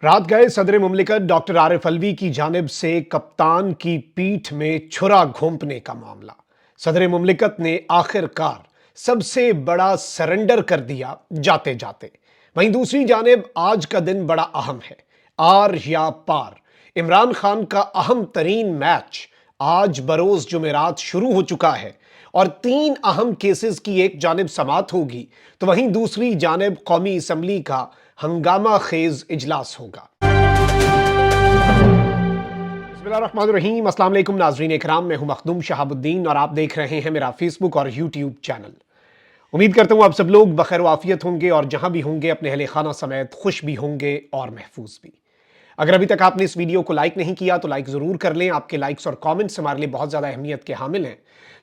रात गए सदर मुमलिकत डॉक्टर आरिफ अलवी की जानिब से कप्तान की पीठ में छुरा घोंपने का मामला। सदर मुमलिकत ने आखिरकार सबसे बड़ा सरेंडर कर दिया जाते जाते। वहीं दूसरी जानिब आज का दिन बड़ा अहम है। आर या पार, इमरान खान का अहम तरीन मैच आज बरोज जुमेरात शुरू हो चुका है और तीन अहम केसेस की एक जानिब समात होगी तो वहीं दूसरी जानिब कौमी असम्बली का हंगामा खेज इजलास होगा। बिस्मिल्लाहिर्रहमानिर्रहीम, अस्सलाम वालेकुम नाज़रीन इकराम, मैं हूं मखदूम शहाबुद्दीन और आप देख रहे हैं मेरा फेसबुक और यूट्यूब चैनल। उम्मीद करता हूं आप सब लोग बखैर वाफियत होंगे और जहां भी होंगे अपने अहले खाना समेत खुश भी होंगे और महफूज भी। अगर अभी तक आपने इस वीडियो को लाइक नहीं किया तो लाइक जरूर कर लें। आपके लाइक्स और कमेंट्स हमारे लिए बहुत ज्यादा अहमियत के हामिल हैं।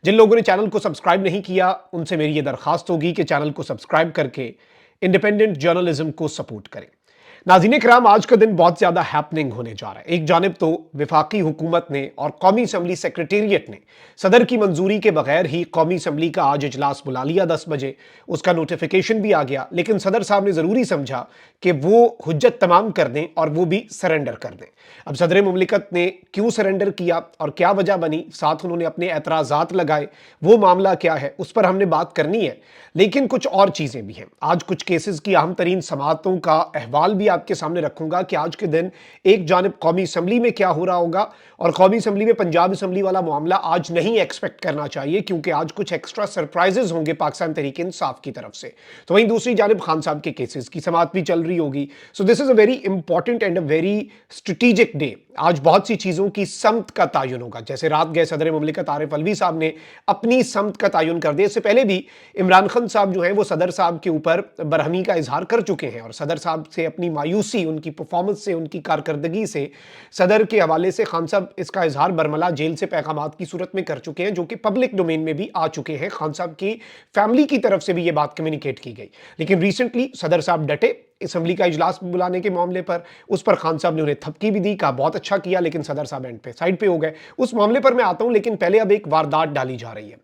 जिन लोगों ने चैनल को सब्सक्राइब नहीं किया उनसे मेरी ये दरखास्त होगी कि चैनल को सब्सक्राइब करके इंडिपेंडेंट जर्नलिज्म को सपोर्ट करें। नाज़रीन कराम, आज का दिन बहुत ज्यादा हैपनिंग होने जा रहा है। एक जानिब तो विफाकी हुकूमत ने और कौमी असम्बली सेक्रेटेरिएट ने सदर की मंजूरी के बगैर ही कौमी असम्बली का आज इजलास बुला लिया 10 बजे। उसका नोटिफिकेशन भी आ गया, लेकिन सदर साहब ने जरूरी समझा कि वो हुज्जत तमाम कर दें और वो भी सरेंडर कर दें। अब सदर मुमलिकत ने क्यों सरेंडर किया और क्या वजह बनी, साथ उन्होंने अपने एतराजात लगाए, वो मामला क्या है उस पर हमने बात करनी है। लेकिन कुछ और चीजें भी हैं। आज कुछ केसेस की अहम तरीन समातों का अहवाल भी आपके सामने रखूंगा कि आज के दिन एक जानिब कौमी असम्बली में क्या हो रहा होगा और कौमी असम्बली में पंजाब असम्बली वाला मामला आज नहीं एक्सपेक्ट करना चाहिए, क्योंकि आज कुछ एक्स्ट्रा सरप्राइजेस होंगे पाकिस्तान तहरीक इंसाफ की तरफ से। तो वहीं दूसरी जानिब खान साहब के केसेस की समात भी चल रही होगी। So this is a very important and a very strategic day. आज बहुत सी चीजों की समत का तयन होगा। जैसे रात गए सदर मुमलिकत आरिफ अलवी साहब ने अपनी समत का तयन कर दिया। इससे पहले भी इमरान खान साहब जो हैं वो सदर साहब के ऊपर बरहमी का इजहार कर चुके हैं और सदर साहब से अपनी मायूसी, उनकी परफॉर्मेंस से, उनकी कारकर्दगी से सदर के हवाले से खान साहब इसका इजहार बरमला जेल से पैगामात की सूरत में कर चुके हैं, जो कि पब्लिक डोमेन में भी आ चुके हैं। खान साहब की फैमिली की तरफ से भी ये बात कम्युनिकेट की गई। लेकिन रिसेंटली सदर साहब डटे असम्बली का इजलास बुलाने के मामले पर। उस पर खान साहब ने उन्हें थपकी भी दी, कहा बहुत अच्छा किया, लेकिन सदर साहब एंड पे साइड पे हो गए। उस मामले पर मैं आता हूं, लेकिन पहले अब एक वारदात डाली जा रही है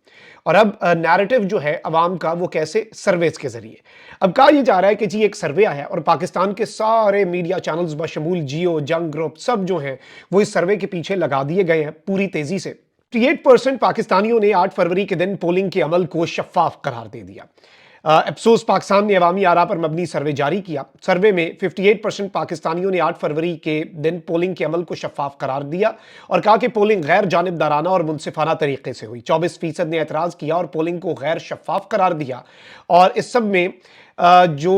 और अब नैरेटिव जो है अवाम का वो कैसे सर्वेस के जरिए। अब कहा यह जा रहा है कि जी एक सर्वे आया और पाकिस्तान के सारे मीडिया चैनल्स बशमूल जियो, जंग ग्रुप सब जो हैं वो इस सर्वे के पीछे लगा दिए गए हैं पूरी तेजी से। 58% पाकिस्तानियों ने 8 फरवरी के दिन पोलिंग के अमल को शफाफ करार दे दिया। अफसोस पाकिस्तान ने अवामी आरा पर मबनी सर्वे जारी किया। सर्वे में 58% पाकिस्तानियों ने 8 फरवरी के दिन पोलिंग के अमल को शफाफ करार दिया और कहा कि पोलिंग गैर जानिबदाराना और मुनसिफाना तरीके से हुई। 24% ने एतराज़ किया और पोलिंग को गैर शफाफ करार दिया। और इस सब में जो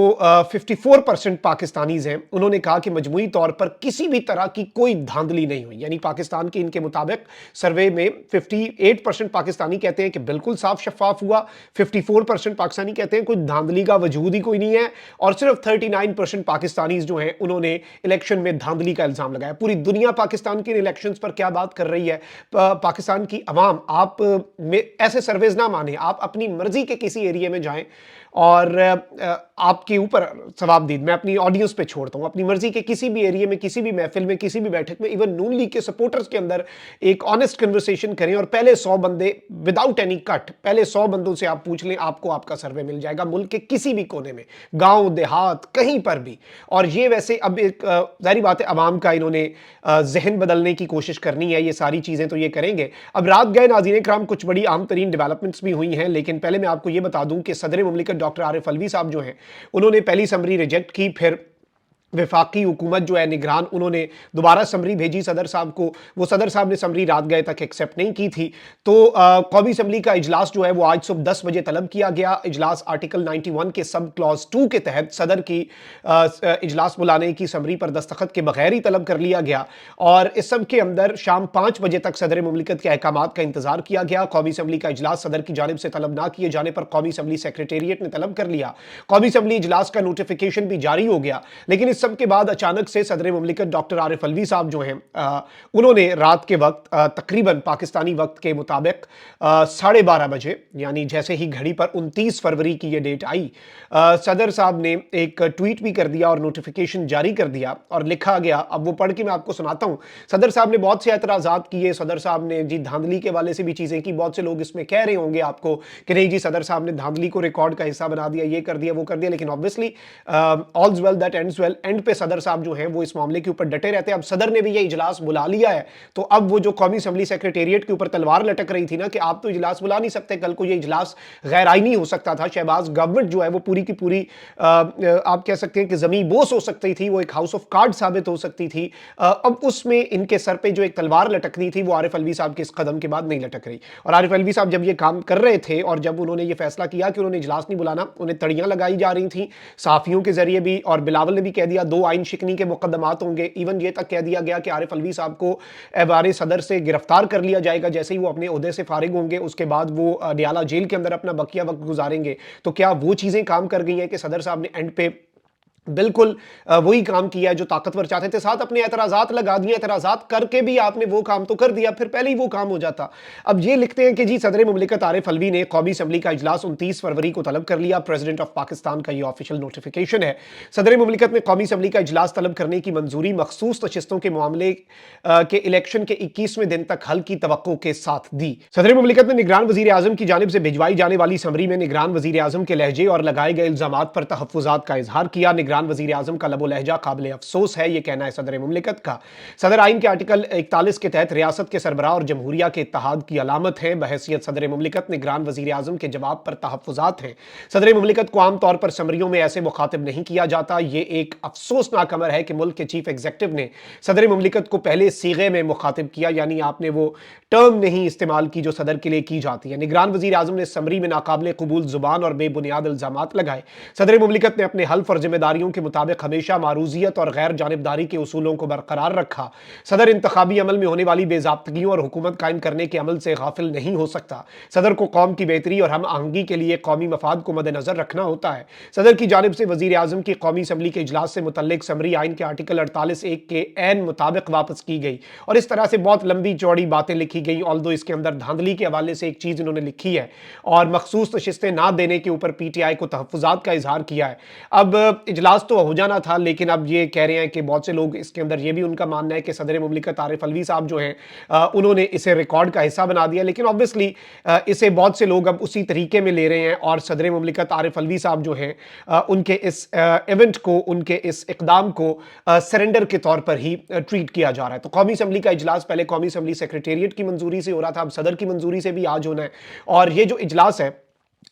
54% पाकिस्तानीज हैं उन्होंने कहा कि मजमूई तौर पर किसी भी तरह की कोई धांधली नहीं हुई। यानी पाकिस्तान के इनके मुताबिक सर्वे में 58% पाकिस्तानी कहते हैं कि बिल्कुल साफ शफाफ हुआ, 54% पाकिस्तानी कहते हैं कोई धांधली का वजूद ही कोई नहीं है और सिर्फ 39% पाकिस्तानी जो हैं उन्होंने इलेक्शन में धांधली का इल्जाम लगाया। पूरी दुनिया पाकिस्तान के इलेक्शंस पर क्या बात कर रही है। पाकिस्तान की अवाम, आप ऐसे सर्वेज ना माने, आप अपनी मर्जी के किसी एरिया में जाएं और आपके ऊपर सवाबदीद मैं अपनी ऑडियंस पे छोड़ता हूं। अपनी मर्जी के किसी भी एरिया में, किसी भी महफिल में, किसी भी बैठक में, इवन नून लीग के सपोर्टर्स के अंदर एक ऑनेस्ट कन्वर्सेशन करें और पहले 100 बंदे विदाउट एनी कट, पहले 100 बंदों से आप पूछ लें, आपको आपका सर्वे मिल जाएगा मुल्क के किसी भी कोने में, गांव देहात कहीं पर भी। और ये वैसे अब एक जाहिर बात है अवाम का इन्होंने जहन बदलने की कोशिश करनी है, ये सारी चीजें तो ये करेंगे। अब रात गए नाज़रीन इकराम कुछ बड़ी अहम तरीन डेवलपमेंट्स भी हुई हैं, लेकिन पहले मैं आपको ये बता दूं कि सदर मुमलिकत डॉक्टर आरिफ अलवी साहब जो हैं उन्होंने पहली समरी रिजेक्ट की, फिर विफाकी हुकूमत जो है निगरान, उन्होंने दोबारा समरी भेजी सदर साहब को। वो सदर साहब ने समरी रात गए तक एक्सेप्ट नहीं की थी। तो कौमी असम्बली का इजलास जो है वो आज सुबह 10 बजे तलब किया गया। इजलास आर्टिकल 91 के सब क्लॉज 2 के तहत सदर की इजलास बुलाने की समरी पर दस्तखत के बगैर ही तलब कर लिया गया और इस सब के अंदर शाम 5 बजे तक सदर मुमलिकत के अहकामात का इंतजार किया गया। कौमी असम्बली का इजलास सदर की जानिब से तलब ना किए जाने पर कौमी असम्बली सेक्रेटेरिएट ने तलब कर लिया। कौमी असम्बली इजलास का नोटिफिकेशन भी जारी हो गया, लेकिन इस सब के बाद अचानक से सदर मुमलिकत डॉक्टर आरिफ अलवी साहब जो हैं उन्होंने रात के वक्त तकरीबन पाकिस्तानी वक्त के मुताबिक 12:30 बजे, यानी जैसे ही घड़ी पर 29 फरवरी की ये डेट आई, सदर साहब ने एक ट्वीट भी कर दिया और नोटिफिकेशन जारी कर दिया और लिखा गया। अब वो पढ़ के मैं आपको सुनाता हूं। सदर साहब ने बहुत से एतराजात किए। सदर साहब ने जी धांधली के वाले से भी चीजें की। बहुत से लोग इसमें कह रहे होंगे आपको कि नहीं जी सदर साहब ने धांधली को रिकॉर्ड का हिस्सा बना दिया, ये कर दिया, वो कर दिया, लेकिन obviously all's well that ends well. End پہ صدر صاحب جو ہیں وہ اس معاملے کے اوپر ڈٹے رہتے ہیں. اب صدر نے بھی یہ اجلاس بلا لیا ہے, تو اب وہ جو قومی اسمبلی سیکریٹریٹ کے اوپر تلوار لٹک رہی تھی نا کہ آپ تو اجلاس بلا نہیں سکتے, کل کو یہ اجلاس غیر آئینی ہو سکتا تھا, شہباز گورنمنٹ جو ہے وہ پوری کی پوری آپ کہہ سکتے ہیں کہ زمین بوس ہو سکتی تھی, وہ ایک ہاؤس آف کارڈ ثابت ہو سکتی تھی. اب اس میں ان کے سر پہ جو ایک تلوار لٹکنی تھی وہ عارف الوی صاحب کے اس قدم کے بعد نہیں لٹک رہی. اور عارف الوی صاحب جب یہ کام کر رہے تھے اور جب انہوں نے یہ فیصلہ کیا کہ انہوں نے اجلاس نہیں بلانا, انہیں تڑیاں لگائی جا رہی تھیں صحافیوں کے ذریعے بھی, اور بلاول نے بھی کہہ دیا 2 آئین شکنی کے مقدمات ہوں گے. ایون یہ تک کہہ دیا گیا کہ عارف الوی صاحب کو اعبار صدر سے گرفتار کر لیا جائے گا جیسے ہی وہ اپنے عہدے سے فارغ ہوں گے, اس کے بعد وہ ڈیالہ جیل کے اندر اپنا بقیہ وقت گزاریں گے. تو کیا وہ چیزیں کام کر گئی ہیں کہ صدر صاحب نے اینڈ پہ بالکل وہی کام کیا ہے جو طاقتور چاہتے تھے, ساتھ اپنے اعتراضات لگا دیے, اعتراضات کر کے بھی آپ نے وہ کام تو کر دیا, پھر پہلے ہی وہ کام ہو جاتا. اب یہ لکھتے ہیں کہ جی صدر مملکت عارف الوی نے قومی اسمبلی کا اجلاس 29 فروری کو طلب کر لیا. پریزیڈنٹ آف پاکستان کا یہ آفیشیل نوٹیفیکیشن ہے. صدر مملکت نے قومی اسمبلی کا اجلاس طلب کرنے کی منظوری مخصوص نشستوں کے معاملے کے الیکشن کے 21ویں دن تک حل کی توقع کے ساتھ دی. صدر مملکت نے نگران وزیر اعظم کی جانب سے بھجوائی جانے والی سمری میں نگران وزیر اعظم کے لہجے اور لگائے گئے الزامات پر تحفظات کا اظہار کیا. نگران وزیر اعظم کا لب و لہجہ قابل افسوس ہے, یہ کہنا ہے صدر مملکت کا. صدر آئین کے آرٹیکل 41 کے تحت ریاست کے سربراہ اور جمہوریہ کے اتحاد کی علامت ہے. بحیثیت صدر مملکت نگران وزیر اعظم کے جواب پر تحفظات ہیں. صدر مملکت کو عام طور پر سمریوں میں ایسے مخاطب نہیں کیا جاتا. یہ ایک افسوسناک امر ہے کہ ملک کے چیف ایگزیکٹو نے صدر مملکت کو پہلے صیغے میں مخاطب کیا, یعنی آپ نے وہ ٹرم نہیں استعمال کی جو صدر کے لیے کی جاتی ہے. نگران وزیر اعظم نے سمری میں ناقابل قبول زبان اور بے بنیاد الزامات لگائے. صدر مملکت نے اپنے حلف اور ذمہ داریوں کے مطابق ہمیشہ معروضیت اور غیر جانبداری کے اصولوں کو برقرار رکھا. صدر انتخابی عمل میں ہونے والی بے ضابطگیوں اور حکومت قائم کرنے کے عمل سے غافل نہیں ہو سکتا. صدر کو قوم کی بہتری اور ہم آہنگی کے لیے قومی مفاد کو مد نظر رکھنا ہوتا ہے. صدر کی جانب سے وزیر اعظم کی قومی اسمبلی کے اجلاس سے متعلق سمری آئین کے آرٹیکل 48(1) کے عین مطابق واپس کی گئی, اور اس طرح سے بہت لمبی چوڑی باتیں لکھی گئی. آلدو اس کے اندر دھاندلی کے حوالے سے ایک چیز انہوں نے لکھی ہے اور مخصوص نشستیں نہ دینے کے اوپر پی ٹی آئی کو تحفظات کا اظہار کیا ہے. اب اجلاس تو ہو جانا تھا, لیکن اب یہ کہہ رہے ہیں کہ بہت سے لوگ اس کے اندر یہ بھی ان کا ماننا ہے کہ صدر مملکت عارف الوی صاحب جو ہیں انہوں نے اسے ریکارڈ کا حصہ بنا دیا, لیکن obviously اسے بہت سے لوگ اب اسی طریقے میں لے رہے ہیں, اور صدر مملکت عارف الوی صاحب جو ہیں ان کے اس ایونٹ کو, ان کے اس اقدام کو سرنڈر کے طور پر ہی ٹریٹ کیا جا رہا ہے. تو قومی اسمبلی کا اجلاس پہلے قومی اسمبلی سیکریٹریٹ کی منظوری سے ہو رہا تھا, اب صدر کی منظوری سے بھی آج ہونا ہے, اور یہ جو اجلاس ہے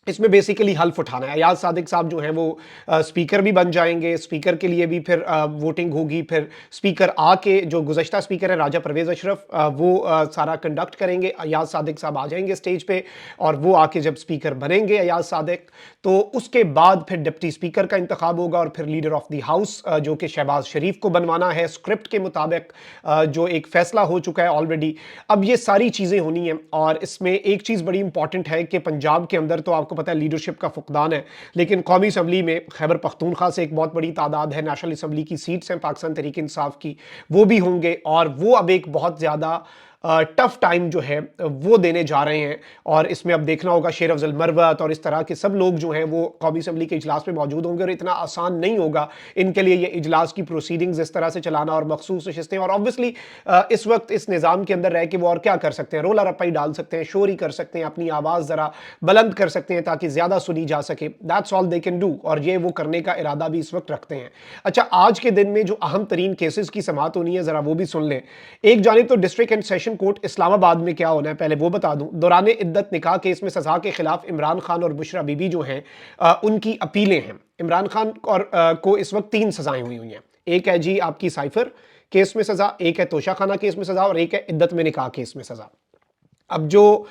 اس میں بیسیکلی حلف اٹھانا ہے. ایاز صادق صاحب جو ہیں وہ سپیکر بھی بن جائیں گے, سپیکر کے لیے بھی پھر ووٹنگ ہوگی, پھر سپیکر آ کے جو گزشتہ سپیکر ہے راجہ پرویز اشرف وہ سارا کنڈکٹ کریں گے. ایاز صادق صاحب آ جائیں گے سٹیج پہ, اور وہ آ کے جب سپیکر بنیں گے ایاز صادق, تو اس کے بعد پھر ڈپٹی سپیکر کا انتخاب ہوگا, اور پھر لیڈر آف دی ہاؤس جو کہ شہباز شریف کو بنوانا ہے اسکرپٹ کے مطابق, جو ایک فیصلہ ہو چکا ہے آلریڈی. اب یہ ساری چیزیں ہونی ہیں, اور اس میں ایک چیز بڑی امپورٹنٹ ہے کہ پنجاب کے اندر تو آپ کو پتہ ہے لیڈرشپ کا فقدان ہے, لیکن قومی اسمبلی میں خیبر پختونخوا سے ایک بہت بڑی تعداد ہے, نیشنل اسمبلی کی سیٹس ہیں پاکستان تحریک انصاف کی, وہ بھی ہوں گے, اور وہ اب ایک بہت زیادہ ٹف ٹائم جو ہے وہ دینے جا رہے ہیں. اور اس میں اب دیکھنا ہوگا شیر افضل مروت اور اس طرح کے سب لوگ جو ہیں وہ قومی اسمبلی کے اجلاس میں موجود ہوں گے, اور اتنا آسان نہیں ہوگا ان کے لیے یہ اجلاس کی پروسیڈنگز اس طرح سے چلانا اور مخصوص نشستیں. اور obviously اس وقت اس نظام کے اندر رہ کے وہ اور کیا کر سکتے ہیں, رولا رپائی ڈال سکتے ہیں, شور ہی کر سکتے ہیں, اپنی آواز ذرا بلند کر سکتے ہیں تاکہ زیادہ سنی جا سکے. That's all they can do, اور یہ وہ کرنے کا ارادہ بھی اس وقت رکھتے ہیں. اچھا, آج کے دن میں جو اہم ترین کیسز کی سماعت ہونی ہے ذرا وہ بھی سن لیں. ایک جانب تو ڈسٹرکٹ اینڈ سیشن کورٹ اسلام آباد میں کیا ہونا ہے پہلے وہ بتا دوں. دوران عدت نکاح کیس میں سزا کے خلاف عمران خان اور بشرا بی بی جو ہیں ان کی اپیلیں ہیں. عمران خان کو اس وقت 3 سزائیں ہوئی ہیں. ایک ہے جی آپ کی سائفر کیس میں سزا, ایک ہے توشہ خانہ کیس میں سزا, اور ایک ہے عدت میں نکاح کیس میں سزا. اب جو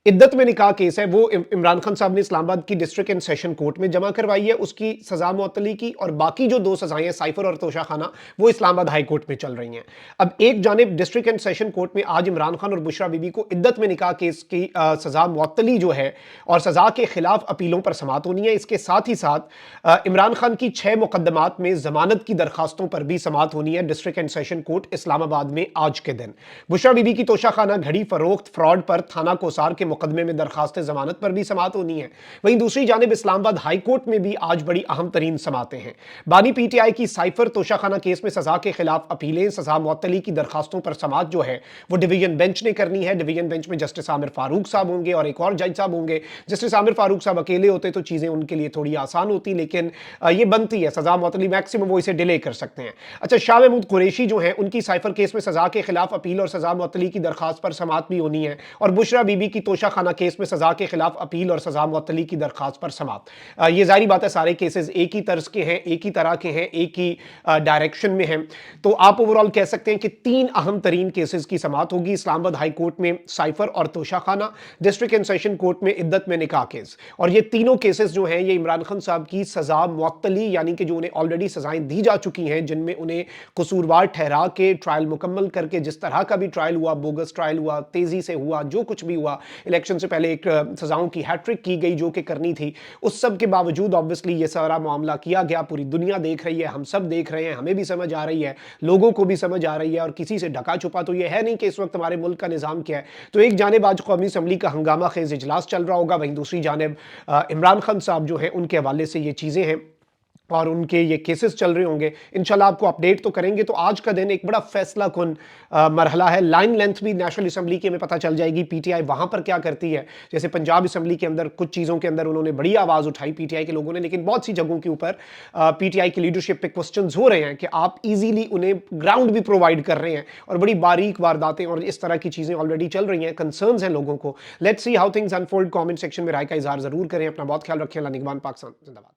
عدت میں نکاح کیس ہے وہ عمران خان صاحب نے اسلام آباد کی ڈسٹرکٹ اینڈ سیشن کورٹ میں جمع کروائی ہے, اس کی سزا معطلی کی, اور باقی جو 2 سزائیں ہیں سائفر اور توشہ خانہ وہ اسلام آباد ہائی کورٹ میں چل رہی ہیں. اب ایک جانب ڈسٹرکٹ اینڈ سیشن کورٹ میں آج عمران خان اور بشرا بی بی کو عدت میں نکاح کیس کی سزا معطلی جو ہے اور سزا کے خلاف اپیلوں پر سماعت ہونی ہے. اس کے ساتھ ہی ساتھ عمران خان کی 6 مقدمات میں ضمانت کی درخواستوں پر بھی سماعت ہونی ہے ڈسٹرکٹ اینڈ سیشن کورٹ اسلام آباد میں آج کے دن. بشرا بی بی کی توشہ خانہ گھڑی فروخت فراڈ پر تھانہ کوسار کے मुकदमे में दरखास्त जमानत पर भी समात होनी है। वहीं दूसरी जानिब इस्लामाबाद हाई कोर्ट में भी आज बड़ी अहम तरीन समातें हैं। बानी पीटीआई की साइफर तोशाखाना केस में सजा के खिलाफ अपीलें, सजा मुअत्तली की दरखास्तों पर समात जो है वो डिवीजन बेंच ने करनी है। डिवीजन बेंच में जस्टिस आमिर फारूक साहब होंगे और एक और जज साहब होंगे। जस्टिस आमिर फारूक साहब अकेले होते तो चीजें उनके लिए थोड़ी आसान होती, लेकिन ये बनती है सजा मुअत्तली, मैक्सिमम वो इसे डिले कर सकते हैं। अच्छा, शाह महमूद कुरैशी जो है उनकी साइफर केस में सजा के खिलाफ अपील और सजा मुअत्तली की दरखास्त पर समात भी होनी है, और बुशरा बीबी की तोशाखाना केस में सजा के खिलाफ अपील और सजा मुअत्तली की दरखास्त पर समात। ये जाहिर बात है सारे केसेस एक ही तर्ज के हैं, एक ही तरह के हैं, एक ही डायरेक्शन में हैं। तो आप ओवरऑल कह सकते हैं कि 3 अहम तरीन केसेस की समात होगी। इस्लामाबाद हाई कोर्ट में साइफर और Toshakhana, district and session court में इद्दत में निकाह केस। और ये तीनों केसेस जो हैं ये इमरान खान साहब की सजा मुअत्तली, यानी कि जो उन्हें ऑलरेडी सजाएं दी जा चुकी हैं, जिनमें उन्हें कसूरवार ठहरा के ट्रायल मुकम्मल करके, जिस तरह का भी ट्रायल हुआ, बोगस ट्रायल हुआ, तेजी से हुआ, जो कुछ भी हुआ, इलेक्शन से पहले एक सजाओं की हैट्रिक की गई जो कि करनी थी, उस सब के बावजूद ऑब्वियसली ये सारा मामला किया गया। पूरी दुनिया देख रही है, हम सब देख रहे हैं, हमें भी समझ आ रही है, लोगों को भी समझ आ रही है, और किसी से ढका छुपा तो ये है नहीं कि इस वक्त हमारे मुल्क का निज़ाम क्या है। तो एक जानिब आज कौमी असम्बली का हंगामा खेज इजलास चल रहा होगा, वहीं दूसरी जानिब इमरान खान साहब जो है उनके हवाले से ये चीज़ें हैं और उनके ये केसेस चल रहे होंगे। इंशाल्लाह आपको अपडेट तो करेंगे। तो आज का दिन एक बड़ा फैसला कुन मरहला है। लाइन लेंथ भी नेशनल असम्बली की हमें पता चल जाएगी, पीटीआई वहां पर क्या करती है। जैसे पंजाब असम्बली के अंदर कुछ चीज़ों के अंदर उन्होंने बड़ी आवाज़ उठाई पीटीआई के लोगों ने, लेकिन बहुत सी जगहों के ऊपर पीटीआई की लीडरशिप पे क्वेश्चंस हो रहे हैं कि आप इजीली उन्हें ग्राउंड भी प्रोवाइड कर रहे हैं, और बड़ी बारीक वारदातें और इस तरह की चीज़ें ऑलरेडी चल रही हैं। कंसर्न्स हैं लोगों को। Let's see how things unfold. Comment section में राय का इजहार जरूर करें। अपना बहुत ख्याल रखें। अल्लाह निगहबान। पाकिस्तान जिंदाबाद।